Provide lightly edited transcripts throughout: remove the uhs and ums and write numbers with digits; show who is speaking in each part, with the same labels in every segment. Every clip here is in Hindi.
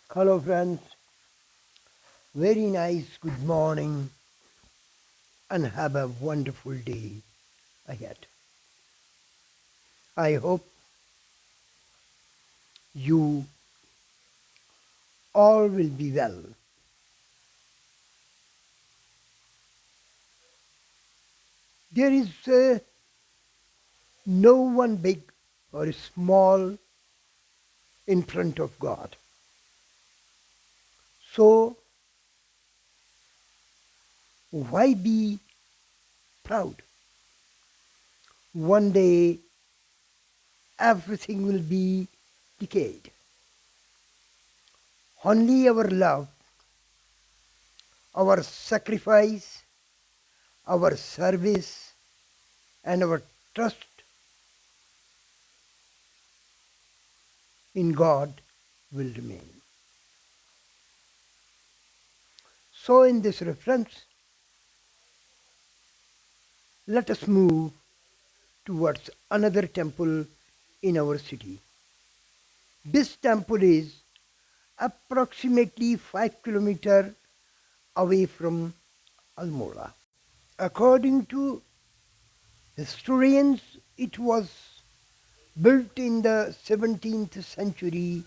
Speaker 1: Hello, friends. Very nice good morning and have a wonderful day ahead. I hope you all will be well. There is no one big or small in front of God. So, why be proud? One day everything will be decayed. Only our love, our sacrifice, our service, and our trust in God will remain. So, in this reference, let us move towards another temple in our city. This temple is approximately 5 kilometers away from Almora. According to historians, it was built in the 17th century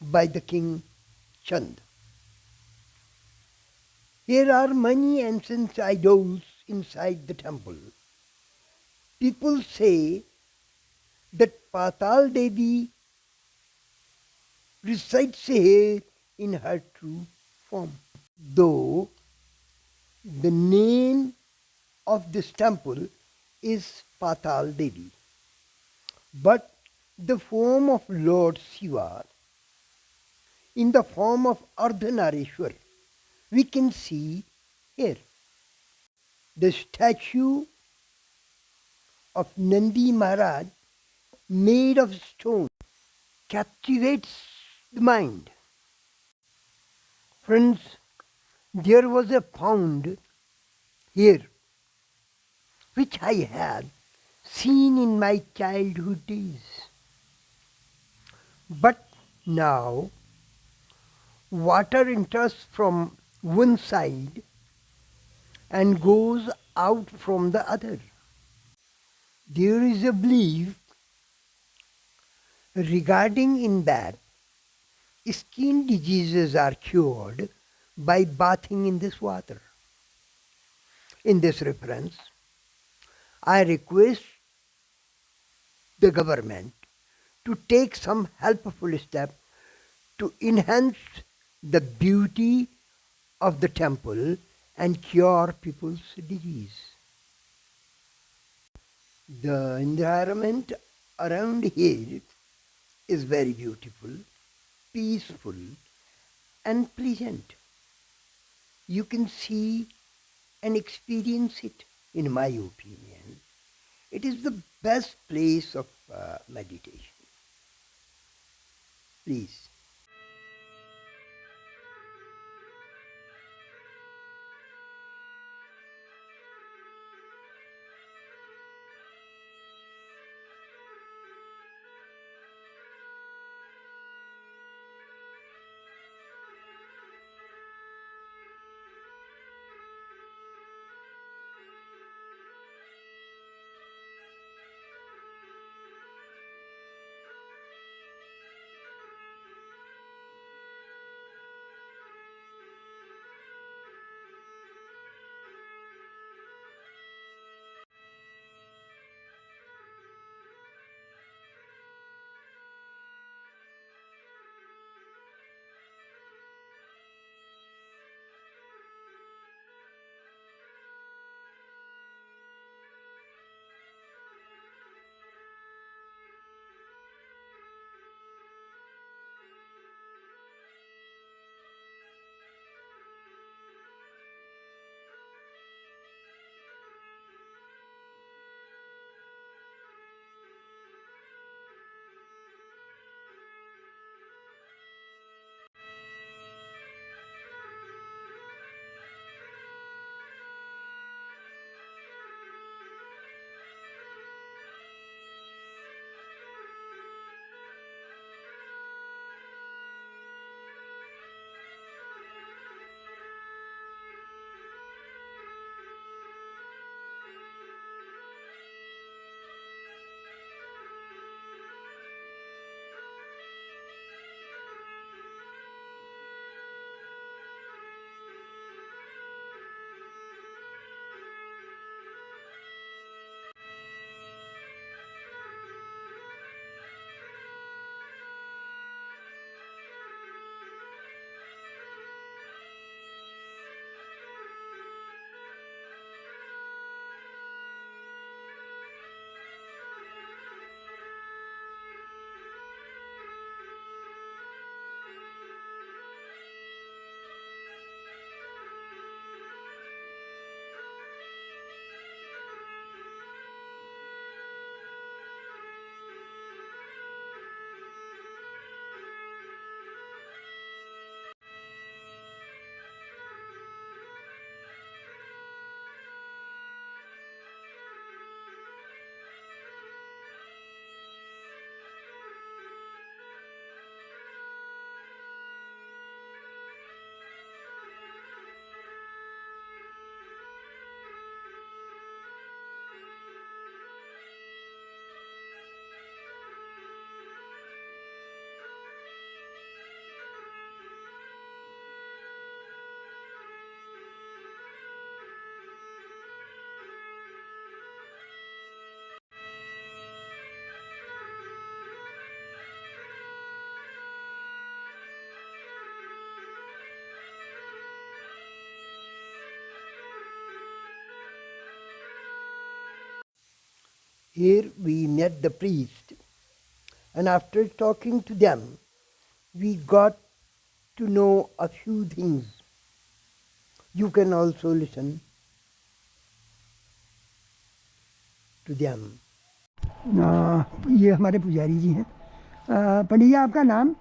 Speaker 1: by the king Chand. There are many ancient idols inside the temple. People say that Patal Devi resides here in her true form. Though the name of this temple is Patal Devi, but the form of Lord Shiva in the form of Ardhanarishwar we can see here. The statue of Nandi Maharaj made of stone captivates the mind. Friends, there was a pond here which I had seen in my childhood days. But now water enters from one side and goes out from the other. There is a belief regarding in that skin diseases are cured by bathing in this water. In this reference, I request the government to take some helpful step to enhance the beauty of the temple and cure people's disease. The environment around here is very beautiful, peaceful, and pleasant. You can see and experience it, in my opinion. It is the best place of meditation. Please. Here we met the priest, and after talking to them, we got to know a few things. You can also listen to them. ये हमारे पुजारी जी हैं। पंडित जी, आपका नाम?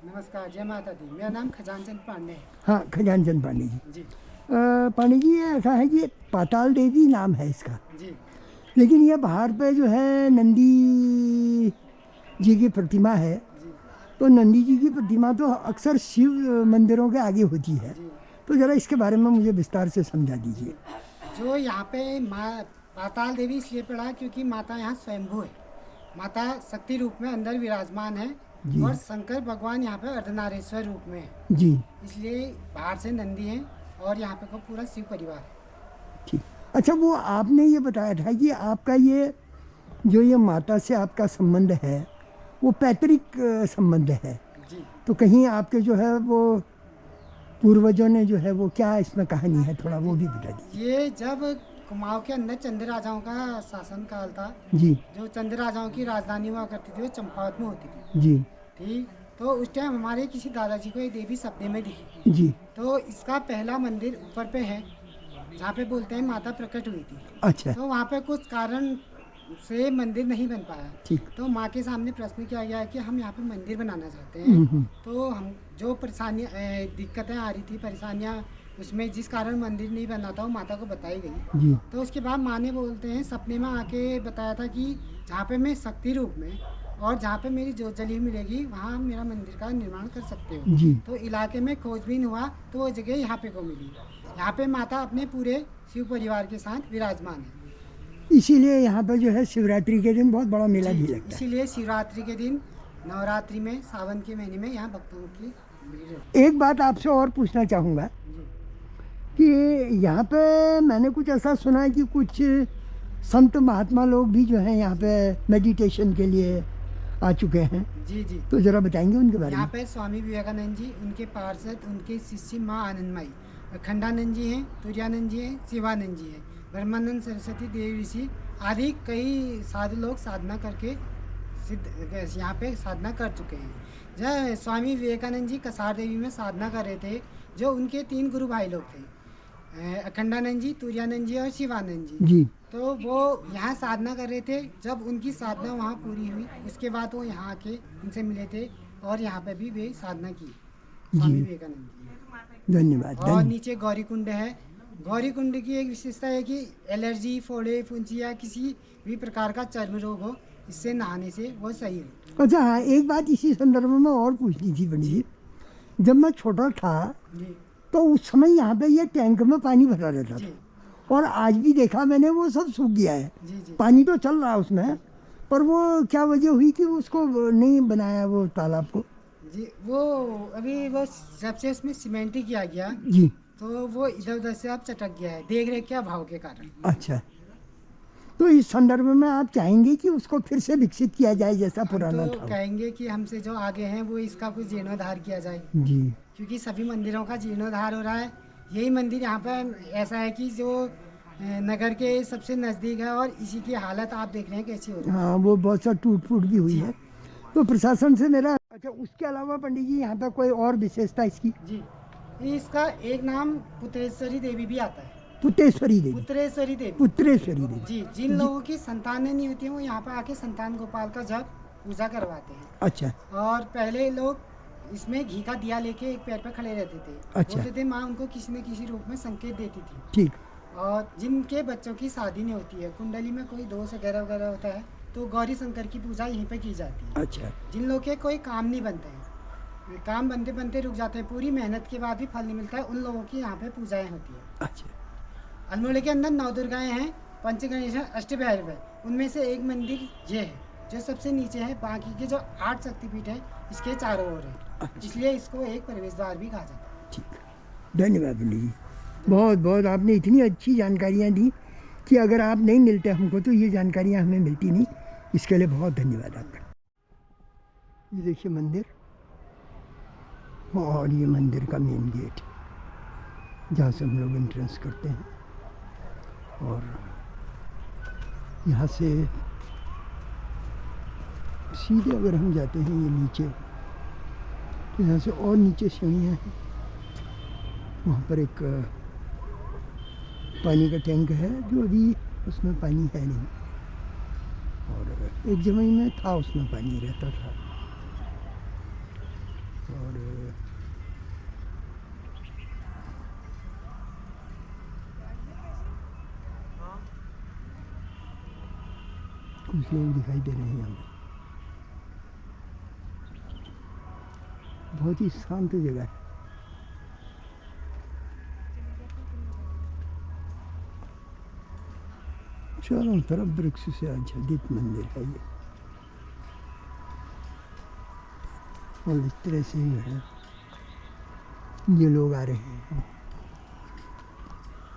Speaker 2: नमस्कार, जय माता दी। मेरा नाम खजान चंद पांडे है।
Speaker 1: हाँ, खजान चंद पांडे जी।
Speaker 2: जी
Speaker 1: पांडे जी, ये ऐसा है कि पाताल देवी नाम है इसका,
Speaker 2: जी
Speaker 1: लेकिन ये बाहर पे जो है नंदी जी की प्रतिमा है,
Speaker 2: जी
Speaker 1: तो नंदी जी की प्रतिमा तो अक्सर शिव मंदिरों के आगे होती है,
Speaker 2: जी।
Speaker 1: तो ज़रा इसके बारे में मुझे विस्तार से समझा दीजिए।
Speaker 2: जो यहाँ पे माँ पाताल देवी इसलिए पड़ा क्योंकि माता यहाँ स्वयंभू है। माता शक्ति रूप में अंदर विराजमान है
Speaker 1: जी।
Speaker 2: और शंकर भगवान यहाँ पे अर्धनारेश्वर रूप में है,
Speaker 1: जी,
Speaker 2: इसलिए बाहर से नंदी है और यहाँ पे को पूरा शिव परिवार है।
Speaker 1: ठीक। अच्छा, वो आपने ये बताया था कि आपका ये जो ये माता से आपका संबंध है वो पैतृक संबंध है,
Speaker 2: जी
Speaker 1: तो कहीं आपके जो है वो पूर्वजों ने जो है वो क्या इसमें कहानी है, थोड़ा वो भी बता दीजिए।
Speaker 2: ये जब कुमाऊं के अंदर चंद्र राजाओं का शासन काल था,
Speaker 1: जी
Speaker 2: जो चंद्र राजाओं की राजधानी हुआ करती थी वो चंपावत में होती थी।
Speaker 1: जी
Speaker 2: ठीक, तो उस टाइम हमारे किसी दादाजी को एक देवी सपने में दिखी।
Speaker 1: जी।
Speaker 2: तो इसका पहला मंदिर ऊपर पे है जहाँ पे बोलते हैं माता प्रकट हुई थी।
Speaker 1: अच्छा,
Speaker 2: तो वहाँ पे कुछ कारण से मंदिर नहीं बन पाया।
Speaker 1: ठीक।
Speaker 2: तो माँ के सामने प्रश्न किया गया कि हम यहाँ पे मंदिर बनाना चाहते हैं। तो हम जो परेशानियाँ दिक्कतें आ रही थी, परेशानियाँ उसमें जिस कारण मंदिर नहीं बना था वो माता को बताई गई।
Speaker 1: जी
Speaker 2: तो उसके बाद माँ ने बोलते हैं सपने में आके बताया था कि जहाँ पे मैं शक्ति रूप में और जहाँ पे मेरी जोत जली मिलेगी वहाँ मेरा मंदिर का निर्माण कर सकते हो।
Speaker 1: जी।
Speaker 2: तो इलाके में खोजबीन हुआ तो वो जगह यहाँ पे को मिली। यहाँ पे माता अपने पूरे शिव परिवार के साथ विराजमान है।
Speaker 1: इसीलिए यहाँ पे जो है शिवरात्रि के दिन बहुत बड़ा मेला भी लगता है।
Speaker 2: इसीलिए शिवरात्रि के दिन, नवरात्रि में, सावन के महीने में यहाँ भक्तों की भीड़ रहती है।
Speaker 1: एक बात आपसे और पूछना चाहूँगा
Speaker 2: जी
Speaker 1: कि यहाँ पे मैंने कुछ ऐसा सुना है कि कुछ संत महात्मा लोग भी जो हैं यहाँ पे मेडिटेशन के लिए आ चुके हैं,
Speaker 2: जी जी।
Speaker 1: तो ज़रा बताएंगे उनके बारे
Speaker 2: यहाँ
Speaker 1: में।
Speaker 2: पे स्वामी विवेकानंद जी, उनके पार्षद, उनके शिष्य माँ आनंदमयी, अखंडानंद जी हैं, तुरानंद जी हैं, शिवानंद जी हैं, ब्रह्मानंद सरस्वती देवी ऋषि आदि कई साधु लोग साधना करके सिद्ध यहाँ पे साधना कर चुके हैं। जब स्वामी विवेकानंद जी कसार देवी में साधना कर रहे थे, जो उनके 3 गुरु भाई लोग थे, अखंडानंद जी, तुरानंद जी और शिवानंद जी।
Speaker 1: जी
Speaker 2: तो वो यहाँ साधना कर रहे थे। जब उनकी साधना वहाँ पूरी हुई उसके बाद वो यहाँ आके उनसे मिले थे और यहाँ पे भी वे साधना की, स्वामी विवेकानंद जी।
Speaker 1: धन्यवाद।
Speaker 2: और नीचे गौरी कुंड है। गौरी कुंड की एक विशेषता है कि एलर्जी, फोड़े, फुंसी या किसी भी प्रकार का चर्म रोग हो, इससे नहाने से वो सही हो।
Speaker 1: अच्छा, हाँ, एक बात इसी संदर्भ में और पूछनी थी पंडित जी। जब मैं छोटा था
Speaker 2: जी
Speaker 1: तो उस समय यहाँ पे ये टैंक में पानी भरा रहता
Speaker 2: जी
Speaker 1: था, और आज भी देखा मैंने वो सब सूख गया है।
Speaker 2: जी जी
Speaker 1: पानी तो चल रहा है उसमें, पर वो क्या वजह हुई कि उसको नहीं बनाया वो तालाब को?
Speaker 2: जी। वो अभी वो जब से उसमें सीमेंट ही किया गया
Speaker 1: जी।
Speaker 2: तो वो इधर उधर से अब चटक गया है, देख रेख के अभाव के कारण।
Speaker 1: अच्छा, तो इस संदर्भ में आप चाहेंगे कि उसको फिर से विकसित किया जाए जैसा
Speaker 2: हम
Speaker 1: पुराना
Speaker 2: तो
Speaker 1: था?
Speaker 2: कहेंगे कि हमसे जो आगे हैं वो इसका कुछ जीर्णोद्धार किया जाए,
Speaker 1: जी
Speaker 2: क्योंकि सभी मंदिरों का जीर्णोद्धार हो रहा है। यही मंदिर यहाँ पर ऐसा है कि जो नगर के सबसे नज़दीक है और इसी की हालत आप देख रहे हैं कैसी हो रही है।
Speaker 1: हाँ, वो बहुत सा टूट फूट भी हुई है, तो प्रशासन से मेरा। अच्छा, उसके अलावा पंडित जी यहाँ पे कोई और विशेषता इसकी?
Speaker 2: जी, इसका एक नाम पुत्रेश्वरी देवी भी आता है।
Speaker 1: पुत्रेश्वरी देवी?
Speaker 2: पुत्रेश्वरी देवी।
Speaker 1: पुत्रेश्वरी देवी।
Speaker 2: जी, जिन लोगों की संतानें नहीं होती हैं वो यहाँ पर आके संतान गोपाल का जब पूजा करवाते हैं।
Speaker 1: अच्छा
Speaker 2: और पहले लोग इसमें घी का दिया लेके एक पैर पर खड़े रहते थे।
Speaker 1: अच्छा।
Speaker 2: बोलते थे माँ उनको किसी न किसी रूप में संकेत देती थी।
Speaker 1: ठीक।
Speaker 2: और जिनके बच्चों की शादी नहीं होती है, कुंडली में कोई दोष वगैरह वगैरह होता है, तो गौरी शंकर की पूजा यहीं पे की जाती है।
Speaker 1: अच्छा।
Speaker 2: जिन लोग के कोई काम नहीं बनते हैं, काम बनते बनते रुक जाते हैं, पूरी मेहनत के बाद भी फल नहीं मिलता है, उन लोगों की यहाँ पे पूजाएं होती है।
Speaker 1: अच्छा।
Speaker 2: अल्मोड़े के अंदर 9 दुर्गाएं हैं, पंचगणेश है, अष्टभैरव है। उनमें से एक मंदिर ये है जो सबसे नीचे है, बाकी के जो 8 शक्तिपीठ है इसके चारों ओर है।
Speaker 1: अच्छा।
Speaker 2: इसलिए इसको एक प्रवेश द्वार भी कहा जाता है।
Speaker 1: ठीक, धन्यवाद पंडित जी। बहुत बहुत आपने इतनी अच्छी जानकारियाँ दी कि अगर आप नहीं मिलते हमको तो ये जानकारियाँ हमें मिलती नहीं। इसके लिए बहुत धन्यवाद आपका। ये देखिए मंदिर, और ये मंदिर का मेन गेट जहाँ से हम लोग एंट्रेंस करते हैं, और यहाँ से सीधे अगर हम जाते हैं ये नीचे, तो यहाँ से और नीचे सीढ़ियाँ हैं। वहाँ पर एक पानी का टैंक है जो अभी उसमें पानी है नहीं, और एक ज़मीन में था उसमें पानी रहता था। और कुछ लोग दिखाई दे रहे हैं हमें। बहुत ही शांत जगह है। चारों तरफ वृक्ष से आच्छादित मंदिर है ये, और इस तरह से जो है ये लोग आ रहे हैं।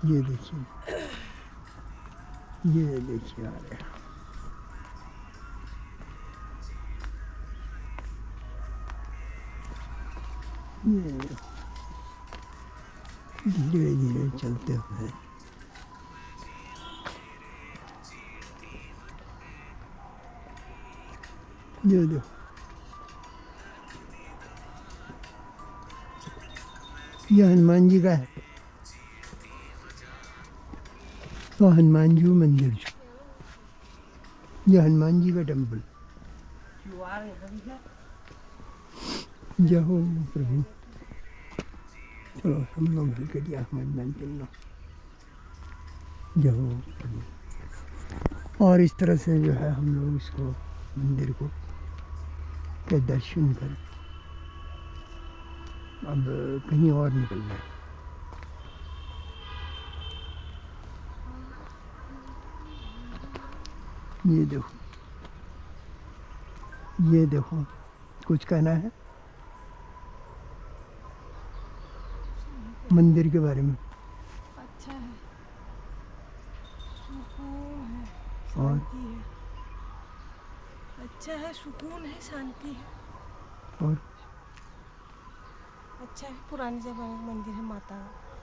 Speaker 1: ये देखिए आ रहे हैं। ये धीरे धीरे चलते हुए ये देखो, ये हनुमान जी का है। तो हनुमान जी मंदिर, ये हनुमान जी का टेम्पल। जय हो प्रभु। चलो हम लोग मिल कर दिया हनुमान चलना। जय हो प्रभु। और इस तरह से जो है हम लोग इसको मंदिर को के दर्शन कर अब कहीं और निकलना है। ये देखो कुछ कहना है मंदिर के बारे में?
Speaker 3: अच्छा है, सुकून है,
Speaker 1: और
Speaker 3: शांति है। अच्छा है, सुकून है, शांति है।
Speaker 1: और
Speaker 3: अच्छा है, पुराने जमाने का मंदिर है माता का।